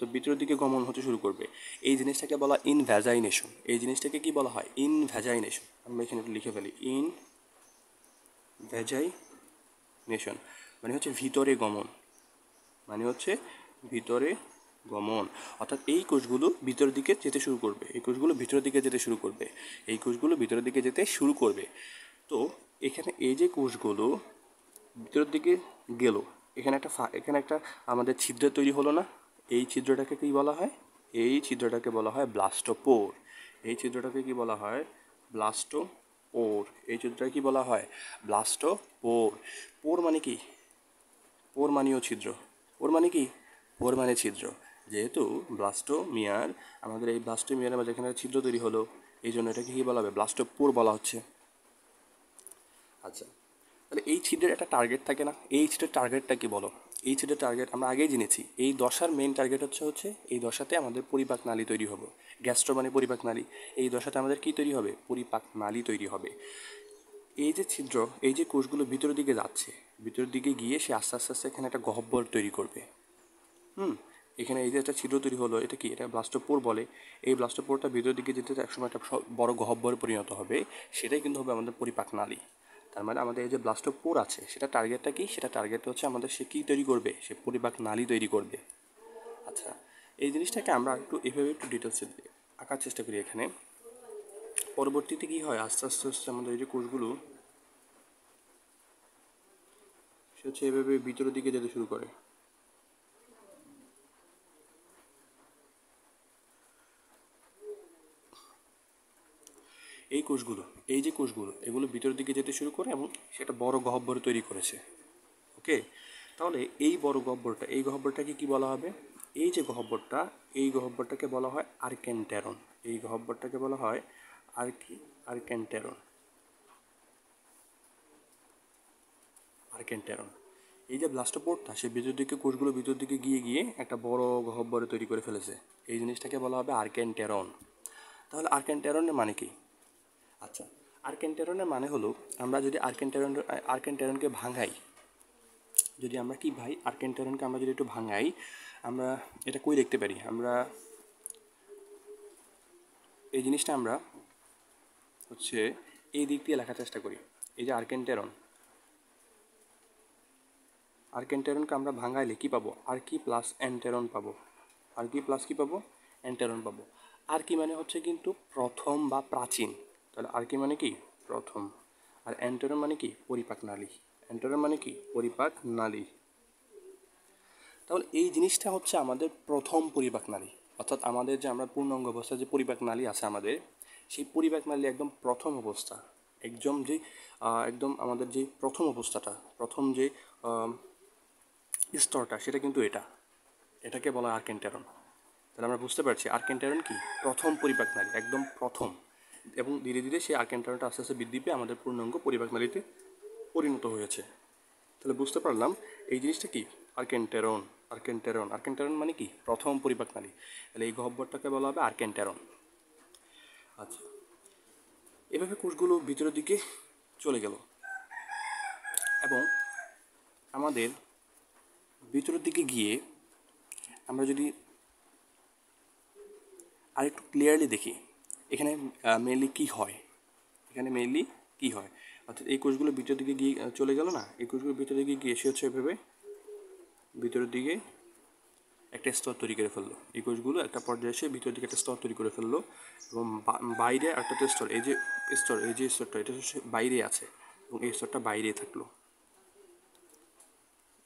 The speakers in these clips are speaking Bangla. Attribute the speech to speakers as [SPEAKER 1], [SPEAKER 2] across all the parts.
[SPEAKER 1] অর্থাৎ ভিতরের দিকে গমন হতে শুরু করবে, এই জিনিসটাকে বলা ইনভ্যাজাইনেশন। এই জিনিসটাকে কি বলা হয়? ইনভ্যাজাইনেশন। আমরা এখানে একটু লিখে ফেলি, ইনভ্যাজাইনেশন মানে হচ্ছে ভিতরে গমন, মানে হচ্ছে ভিতরে গমন। অর্থাৎ এই কোষগুলো ভিতরের দিকে যেতে শুরু করবে, এই কোষগুলো ভিতরের দিকে যেতে শুরু করবে, এই কোষগুলো ভিতরের দিকে যেতে শুরু করবে। তো এখানে এই যে কোষগুলো ভিতরের দিকে গেল, এখানে একটা আমাদের ছিদ্র তৈরি হলো না? এই ছিদ্রটাকে কি বলা হয়? এই ছিদ্রটাকে বলা হয় ব্লাস্টোপোর। এই ছিদ্রটাকে কি বলা হয়? ব্লাস্টোপোর। এই ছিদ্রটাকে কি বলা হয়? ব্লাস্টোপোর। পোর মানে কি? পোর মানেও ছিদ্র। পোর মানে কি? পোর মানে ছিদ্র। যেহেতু ব্লাস্টোমিয়ার, আমাদের এই ব্লাস্টোমিয়ার মধ্যে যেখানে ছিদ্র তৈরি হলো, এই জন্য এটাকে কী বলা হবে? ব্লাস্টোপোর বলা হচ্ছে। আচ্ছা, তাহলে এই ছিদ্রের একটা টার্গেট থাকে না? এই ছিদ্রের টার্গেটটা কি বলো? এই ছিদ্রের টার্গেট আমরা আগেই জেনেছি। এই দশার মেন টার্গেট হচ্ছে এই দশাতে আমাদের পরিপাক নালী তৈরি হবে। গ্যাস্ট্রো মানে পরিপাক নালী। এই দশাতে আমাদের কি তৈরি হবে? পরিপাক নালী তৈরি হবে। এই যে ছিদ্র, এই যে কোষগুলো ভিতরের দিকে যাচ্ছে, ভিতরের দিকে গিয়ে সে আস্তে আস্তে আস্তে এখানে একটা গহ্বর তৈরি করবে। এখানে এই যে একটা ছিদ্র তৈরি হলো, এটা কি? এটা ব্লাস্টোপোর বলে। এই ব্লাস্টোপোরটা ভিতরের দিকে যেতে একসময় একটা বড় গহ্বরে পরিণত হবে, সেটাই কিন্তু হবে আমাদের পরিপাক নালী। তার মানে আমাদের এই যে ব্লাস্টোপোর আছে, সেটা টার্গেটটা কি? সেটা টার্গেট হচ্ছে আমাদের সে কী তৈরি করবে? সে পরিপাক নালী তৈরি করবে। আচ্ছা, এই জিনিসটাকে আমরা এভাবে একটু ডিটেলসে আঁকার চেষ্টা করি এখানে। পরবর্তীতে কী হয়? আস্তে আস্তে আস্তে আমাদের এই যে কোষগুলো, সে হচ্ছে এভাবে ভিতরের দিকে যেতে শুরু করে। এই কোষগুলো, এই যে কোষগুলো, এগুলো ভিতরের দিকে যেতে শুরু করে এবং সেটা বড় গহ্বর তৈরি করেছে। ওকে, তাহলে এই বড় গহ্বরটা, এই গহ্বরটাকে কি বলা হবে? এই যে গহ্বরটা, এই গহ্বরটাকে বলা হয় আর্কেন্টেরন। এই গহ্বরটাকে বলা হয় আর্কেন্টেরন। আর্কেন্টেরন। এই যে ব্লাস্টোপোরটা, সে ভিতর দিকে কোষগুলো ভিতর দিকে গিয়ে গিয়ে একটা বড় গহ্বর তৈরি করে ফেলেছে। এই জিনিসটাকে বলা হবে আর্কেন্টেরন। তাহলে আর্কেন্টেরনের মানে কি? আচ্ছা, আর্কেন্টেরনের মানে হলো, আমরা যদি আর্কেন্টেরনকে ভাঙাই, যদি আমরা কি ভাই আর্কেন্টেরনকে আমরা যদি একটু ভাঙাই, আমরা এটা কই দেখতে পারি? আমরা এই জিনিসটা আমরা হচ্ছে এই দিক দিয়ে লেখার চেষ্টা করি। এই যে আর্কেন্টেরনকে আমরা ভাঙাইলে কি পাবো? আর্কি প্লাস এন্টেরন পাবো। আর্কি প্লাস কি পাবো? এন্টেরন পাবো। আর্কি মানে হচ্ছে কিন্তু প্রথম বা প্রাচীন। তাহলে আর্কি মানে কি? প্রথম। আর এন্টেরন মানে কি? পরিপাক নালী। এন্টেরন মানে কি? পরিপাক নালী। তাহলে এই জিনিসটা হচ্ছে আমাদের প্রথম পরিপাক নালী। অর্থাৎ আমাদের যে আমরা পূর্ণাঙ্গ অবস্থায় যে পরিপাক নালী আছে আমাদের, সেই পরিপাক নালী একদম প্রথম অবস্থা, একদম আমাদের যে প্রথম অবস্থাটা, প্রথম যে স্তরটা, সেটা কিন্তু এটাকে বলা হয় আর্কেন্টেরন। তাহলে আমরা বুঝতে পারছি আর্কেন্টেরন কি? প্রথম পরিপাক নালী, একদম প্রথম। এবং ধীরে ধীরে সেই আর্কেন্টেরনটা আস্তে আস্তে বৃদ্ধি পেয়ে আমাদের পূর্ণাঙ্গ পরিপাক নালীতে পরিণত হয়েছে। তাহলে বুঝতে পারলাম এই জিনিসটা কি? আর্কেন্টেরন। আর্কেন্টেরন মানে কি? প্রথম পরিপাক নালী। তাহলে এই গহ্বরটাকে বলা হবে আর্কেন্টেরন। আচ্ছা, এভাবে কোষগুলো ভিতরের দিকে চলে গেল এবং আমাদের ভিতরের দিকে গিয়ে আমরা যদি আরেকটু ক্লিয়ারলি দেখি, এখানে মেনলি কী হয়? এখানে মেনলি কী হয়? অর্থাৎ এই কোষগুলো ভিতরের দিকে গিয়ে চলে গেল না? এই কোষগুলো ভিতরের দিকে গিয়ে সে হচ্ছে এভাবে ভিতরের দিকে একটা স্তর তৈরি করে ফেললো। এই কোষগুলো একটা পর্যায়ে এসে ভিতরের দিকে একটা স্তর তৈরি করে ফেললো এবং বাইরে একটা স্তর, এই যে স্তরটা, এটা হচ্ছে বাইরে আছে এবং এই স্তরটা বাইরেই থাকলো,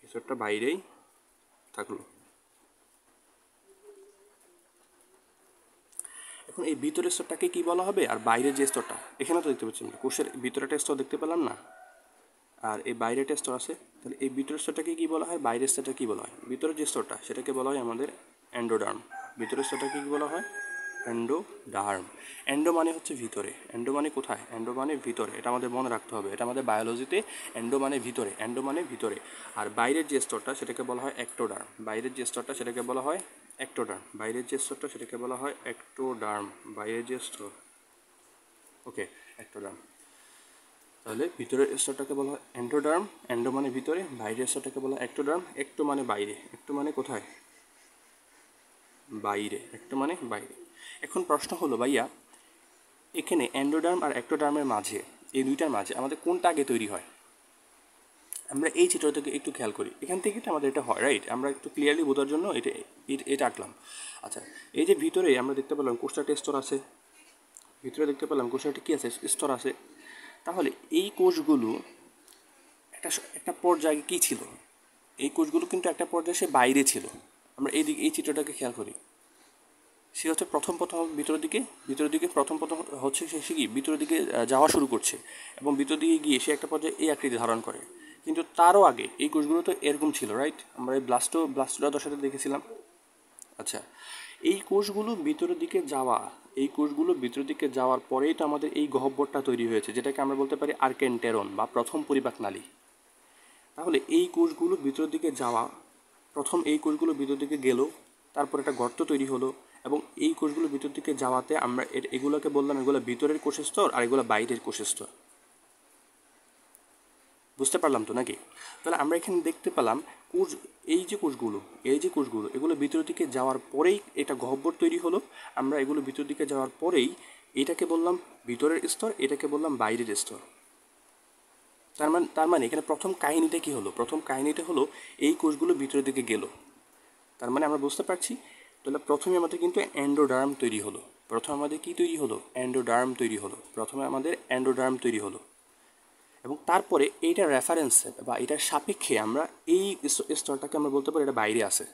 [SPEAKER 1] এই স্তরটা বাইরেই থাকলো। এখন এই ভিতরের স্তরটাকে কি বলা হবে? আর বাইরের যে স্তরটা, এখানে তো দেখতে পাচ্ছেন কোষের ভিতরে একটা স্তর দেখতে পেলাম না, আর এই বাইরে একটা স্তর আছে। তাহলে এই ভিতরের স্তরটাকে কি বলা হয়? বাইরের স্তরটা কি বলা হয়? ভিতরের যে স্তরটা, সেটাকে বলা হয় আমাদের এন্ডোডার্ম। ভিতরের স্তরটাকে কি বলা হয়? এন্ডোডার্ম। এন্ডো মানে হচ্ছে ভিতরে, এন্ডো মানে কোথায়? এন্ডো মানে ভিতরে। এটা আমাদের মনে রাখতে হবে, এটা আমাদের বায়োলজিতে এন্ডো মানে ভিতরে, এন্ডো মানে ভিতরে। আর বাইরের যে স্তরটা, সেটাকে বলা হয় একটোডার্ম। বাইরের যে স্তরটা, সেটাকে বলা হয় একটোডার্ম। বাইরের যে স্তরটা, সেটাকে বলা হয় একটোডার্ম। বাইরের যে স্তর, ওকে, একটোডার্ম। তাহলে ভিতরের স্তরটাকে বলা হয় এন্ডোডার্ম। এন্ডো মানে ভিতরে। বাইরের স্তরটাকে বলা হয় একটোডার্ম। একটো মানে বাইরে। একটো মানে কোথায়? বাইরে, একটো মানে বাইরে। এখন প্রশ্ন হলো ভাইয়া, এখানে অ্যান্ডোডার্ম আর অ্যাক্টোডার্মের মাঝে, এই দুইটার মাঝে আমাদের কোনটা আগে তৈরি হয়? আমরা এই চিত্রটাকে একটু খেয়াল করি, এখান থেকে তো আমাদের এটা হয়, রাইট? আমরা একটু ক্লিয়ারলি বোঝার জন্য এটা আঁকলাম। আচ্ছা, এই যে ভিতরে আমরা দেখতে পেলাম কোষটাতে স্তর আছে, ভিতরে দেখতে পেলাম কোষটাতে কী আছে, স্তর আছে। তাহলে এই কোষগুলো একটা একটা পর্যায়ে কী ছিল? এই কোষগুলো কিন্তু একটা পর্যায়ে সে বাইরে ছিল। আমরা এই চিত্রটাকে খেয়াল করি, সে হচ্ছে প্রথম ভিতরের দিকে প্রথম হচ্ছে সে কি ভিতরের দিকে যাওয়া শুরু করছে, এবং ভিতরের দিকে গিয়ে সে একটা পর্যায়ে এই আকৃতি ধারণ করে। কিন্তু তারও আগে এই কোষগুলো তো এরকম ছিল, রাইট? আমরা এই ব্লাস্টোরা দশাতে দেখেছিলাম। আচ্ছা, এই কোষগুলো ভিতরের দিকে যাওয়ার পরেই তো আমাদের এই গহ্বরটা তৈরি হয়েছে, যেটাকে আমরা বলতে পারি আর্কেন্টেরন বা প্রথম পরিপাক নালী। তাহলে এই কোষগুলো ভিতরের দিকে যাওয়া, প্রথম এই কোষগুলো ভিতর দিকে গেল, তারপর একটা গর্ত তৈরি হলো, এবং এই কোষগুলো ভিতর দিকে যাওয়াতে আমরা এগুলোকে বললাম এগুলো ভিতরের কোষের স্তর আর এগুলো বাইরের কোষের স্তর। বুঝতে পারলাম তো নাকি? তাহলে আমরা এখানে দেখতে পেলাম কোষ, এই যে কোষগুলো এগুলো ভিতর দিকে যাওয়ার পরেই এটা গহ্বর তৈরি হলো। আমরা এগুলো ভিতর দিকে যাওয়ার পরেই এটাকে বললাম ভিতরের স্তর, এটাকে বললাম বাইরের স্তর। তার মানে এখানে প্রথম কাহিনীটা কী হলো? প্রথম কাহিনীটা হলো এই কোষগুলো ভিতরের দিকে গেল। তার মানে আমরা বুঝতে পারছি, তাহলে প্রথমে আমাদের কিন্তু অ্যান্ডোডার্ম তৈরি হলো। প্রথমে আমাদের কী তৈরি হলো? অ্যান্ডোডার্ম তৈরি হলো। প্রথমে আমাদের অ্যান্ডোডার্ম তৈরি হলো, এবং তারপরে এইটার রেফারেন্সে বা এটার সাপেক্ষে আমরা এই স্তরটাকে আমরা বলতে পারি এটা বাইরে আছে,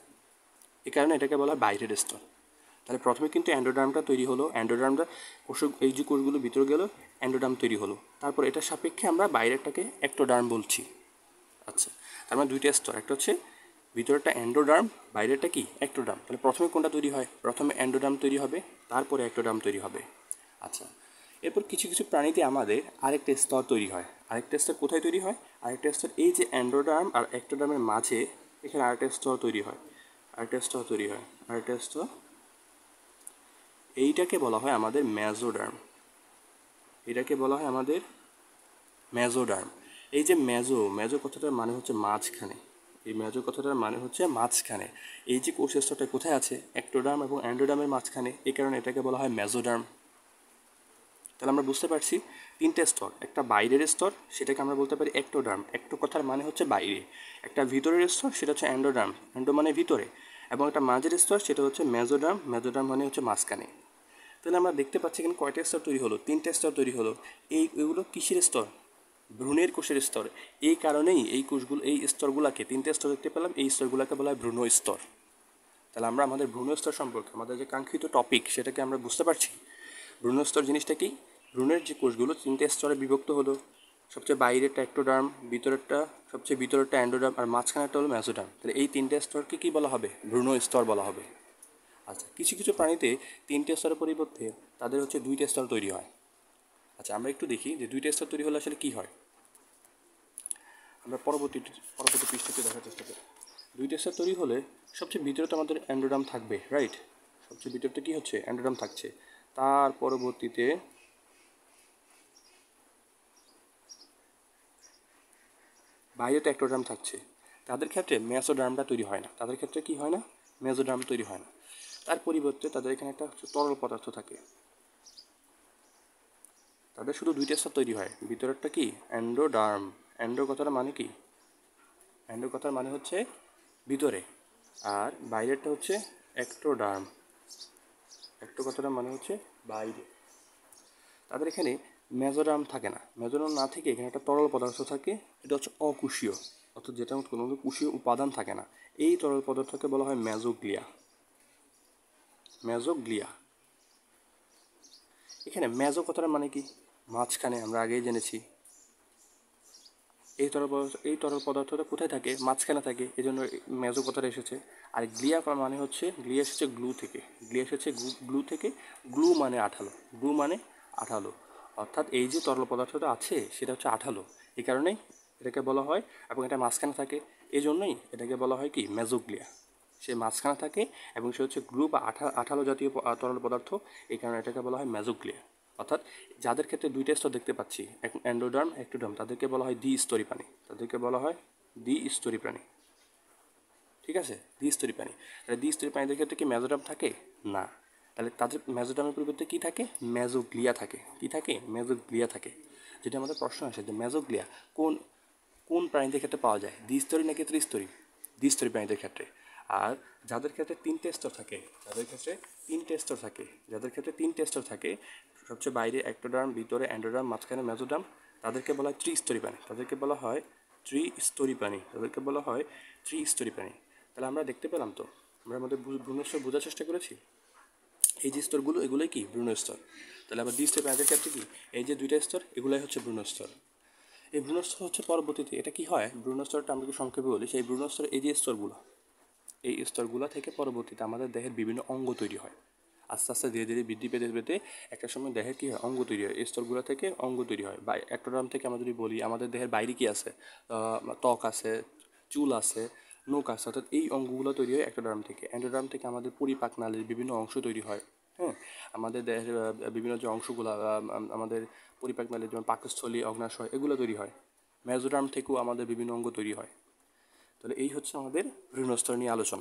[SPEAKER 1] এই কারণে এটাকে বলা হয় বাইরের স্তর। তাহলে প্রথমে কিন্তু অ্যান্ডোডার্মটা তৈরি হলো, অ্যান্ডোডার্মটা এই যে কোষগুলো ভিতরে গেল, অ্যান্ডোডার্ম তৈরি হলো, তারপর এটার সাপেক্ষে আমরা বাইরেরটাকে অ্যাক্টোডার্ম বলছি। আচ্ছা, তার মানে দুইটা স্তর, একটা হচ্ছে ভিতরেরটা অ্যান্ডোডার্ম, বাইরেরটা কি অ্যাক্টোডার্ম। তাহলে প্রথমে কোনটা তৈরি হয়? প্রথমে অ্যান্ডোডার্ম তৈরি হবে, তারপরে অ্যাক্টোডার্ম তৈরি হবে। আচ্ছা, এরপর কিছু কিছু প্রাণীতে আমাদের আরেকটা স্তর তৈরি হয়। আরেকটা স্তর কোথায় তৈরি হয়? আরেকটা স্তর এই যে অ্যান্ডোডার্ম আর অ্যাক্টোডার্মের মাঝে, এখানে আরেকটা স্তর তৈরি হয়। আরেকটা স্তর এইটাকে বলা হয় আমাদের মেজোডার্ম। মেজোডার্ম। এই যে মেজো কথাটার মানে হচ্ছে মাঝখানে। এই মেজো কথাটার মানে হচ্ছে মাঝখানে। এই যে কোষ স্তরটা কোথায় আছে? অ্যাক্টোডার্ম এবং অ্যান্ডোডার্মের মাঝখানে, এই কারণে এটাকে বলা হয় মেজোডার্ম। তাহলে আমরা বুঝতে পারছি তিনটে স্তর, একটা বাইরের স্তর সেটাকে আমরা বলতে পারি অ্যাক্টোডার্ম, অ্যাক্টো কথার মানে হচ্ছে বাইরে। একটা ভিতরের স্তর সেটা হচ্ছে অ্যান্ডোডার্ম, অ্যান্ডো মানে ভিতরে, এবং একটা মাঝের স্তর সেটা হচ্ছে মেজোডার্ম, মেজোডার্ম মানে হচ্ছে মাঝখানে। তাহলে আমরা দেখতে পাচ্ছি এখানে কয়টা স্তর তৈরি হলো? তিনটে স্তর তৈরি হলো। এগুলো কিসের স্তর? ভ্রূণের কোষের স্তর। এই কারণেই এই স্তরগুলোকে, তিনটে স্তর দেখতে পেলাম, এই স্তরগুলোকে বলা হয় ভ্রূণ স্তর। তাহলে আমরা আমাদের ভ্রূণ স্তর সম্পর্কে আমাদের যে কাঙ্ক্ষিত টপিক সেটাকে আমরা বুঝতে পারছি। ভ্রূণ স্তর জিনিসটা কি? ভ্রূণের যে কোষগুলো তিনটে স্তরে বিভক্ত হলো, সবচেয়ে বাইরেরটা অ্যাক্টোডার্ম, সবচেয়ে ভিতরেরটা অ্যান্ডোডার্ম, আর মাঝখানেরটা হলো মেসোডার্ম। তাহলে এই তিনটে স্তরকে কী বলা হবে? ভ্রূণ স্তর বলা হবে। আচ্ছা, কিছু কিছু প্রাণীতে তিনটে স্তরের পরিবর্তে তাদের হচ্ছে দুইটা স্তর তৈরি হয়। আচ্ছা, আমরা একটু দেখি যে দুইটা স্তর তৈরি হলে আসলে কী হয়। আমরা পরবর্তী পৃষ্ঠাতে দেখার চেষ্টা করি। দুইটা স্তর তৈরি হলে সবচেয়ে ভিতরে তো আমাদের অ্যান্ডোডার্ম থাকবে, রাইট? সবচেয়ে ভিতরটা কী হচ্ছে? অ্যান্ডোডার্ম থাকছে। তার পরবর্তীতে বাইরে তো অ্যাক্টোডার্ম থাকছে। তাদের ক্ষেত্রে মেসোডার্মটা তৈরি হয় না। তাদের ক্ষেত্রে কী হয় না? মেসোডার্ম তৈরি হয় না। তার পরিবর্তে তাদের এখানে একটা তরল পদার্থ থাকে। তাদের শুধু দুইটা স্তর তৈরি হয়। ভিতরেরটা কি? অ্যান্ডোডার্ম। অ্যান্ডো কথার মানে কি? অ্যান্ডো কথার মানে হচ্ছে ভিতরে, আর বাইরেরটা হচ্ছে অ্যাক্টোডার্ম। অ্যাক্টো কথাটার মানে হচ্ছে বাইরে। তাদের এখানে মেজোডার্ম থাকে না। মেজোডার্ম না থেকে এখানে একটা তরল পদার্থ থাকে, এটা হচ্ছে অকুশীয়, অর্থাৎ যেটা কোনো কুশীয় উপাদান থাকে না। এই তরল পদার্থকে বলা হয় মেজোগ্লিয়া। মেজোগ্লিয়া। এখানে মেজো কথাটার মানে কি? মাঝখানে, আমরা আগেই জেনেছি। এই তরল পদার্থটা কোথায় থাকে? মাঝখানে থাকে, এই জন্য মেজো কথাটা এসেছে। আর গ্লিয়া মানে হচ্ছে, গ্লিয়া এসেছে গ্লু থেকে। গ্লু মানে আঠালো। অর্থাৎ এই যে তরল পদার্থটা আছে সেটা হচ্ছে আঠালো, এই কারণেই এটাকে বলা হয়, এবং এটা মাঝখানে থাকে, এই জন্যই এটাকে বলা হয় কি? মেজোগ্লিয়া। সে মাঝখানে থাকে এবং সে হচ্ছে গ্লু বা আঠালো জাতীয় তরল পদার্থ, এই কারণে এটাকে বলা হয় মেজোগ্লিয়া। অর্থাৎ যাদের ক্ষেত্রে দুইটা স্তর দেখতে পাচ্ছি, অ্যান্ডোডার্ম, অ্যাক্টোডার্ম, তাদেরকে বলা হয় দ্বিস্তরী প্রাণী। ঠিক আছে, দ্বিস্তরী প্রাণী। তাহলে দ্বিস্তরী প্রাণীদের ক্ষেত্রে কি মেজোডার্ম থাকে? না। তাহলে তাদের মেজোডার্মের পরিবর্তে কী থাকে? মেজোগ্লিয়া থাকে। কী থাকে? মেজোগ্লিয়া থাকে। যেটা আমাদের প্রশ্ন আসে যে মেজোগ্লিয়া কোন কোন প্রাণীদের ক্ষেত্রে পাওয়া যায়, দ্বিস্তরী নাকি ত্রিস্তরী? দ্বিস্তরী প্রাণীদের ক্ষেত্রে। আর যাদের ক্ষেত্রে তিনটে স্তর থাকে, সবচেয়ে বাইরে এক্টোডার্ম, ভিতরে অ্যান্ডোডার্ম, মাঝখানে মেজোডার্ম, তাদেরকে বলা হয় ত্রিস্তরী প্রাণী। ত্রিস্তরী প্রাণী। তাহলে আমরা দেখতে পেলাম তো, আমরা আমাদের ভ্রূণস্তর বোঝার চেষ্টা করেছি। এই যে স্তরগুলো এগুলোই কি ভ্রূণস্তর। তাহলে আবার দ্বিস্তরী প্রাণীদের ক্ষেত্রে কি, এই যে দুইটা স্তর এগুলাই হচ্ছে ভ্রূণস্তর। এই ভ্রূণস্তর হচ্ছে পরবর্তীতে এটা কি হয়, ভ্রূণস্তরটা আমরা একটু সংক্ষেপে বলি। সেই ভ্রূণস্তর এই যে স্তরগুলো, এই স্তরগুলো থেকে পরবর্তীতে আমাদের দেহের বিভিন্ন অঙ্গ তৈরি হয়। আস্তে আস্তে ধীরে ধীরে বৃদ্ধি পেতে পেতে একটা সময় দেহের কী হয়, অঙ্গ তৈরি হয়। এই স্তরগুলো থেকে অঙ্গ তৈরি হয়। বা অ্যাক্টোডার্ম থেকে আমরা যদি বলি, আমাদের দেহের বাইরে কি আছে, ত্বক আছে, চুল আছে, নখ আছে, অর্থাৎ এই অঙ্গগুলো তৈরি হয় অ্যাক্টোডার্ম থেকে। অ্যান্ডোডার্ম থেকে আমাদের পরিপাক নালীর বিভিন্ন অংশ তৈরি হয়। হ্যাঁ, আমাদের দেহের বিভিন্ন যে অংশগুলো, আমাদের পরিপাক নালীর যেমন পাকস্থলী, অগ্নাশয়, এগুলো তৈরি হয়। মেজোডার্ম থেকেও আমাদের বিভিন্ন অঙ্গ তৈরি হয়। তাহলে এই হচ্ছে আমাদের ভ্রূণস্তর নিয়ে আলোচনা।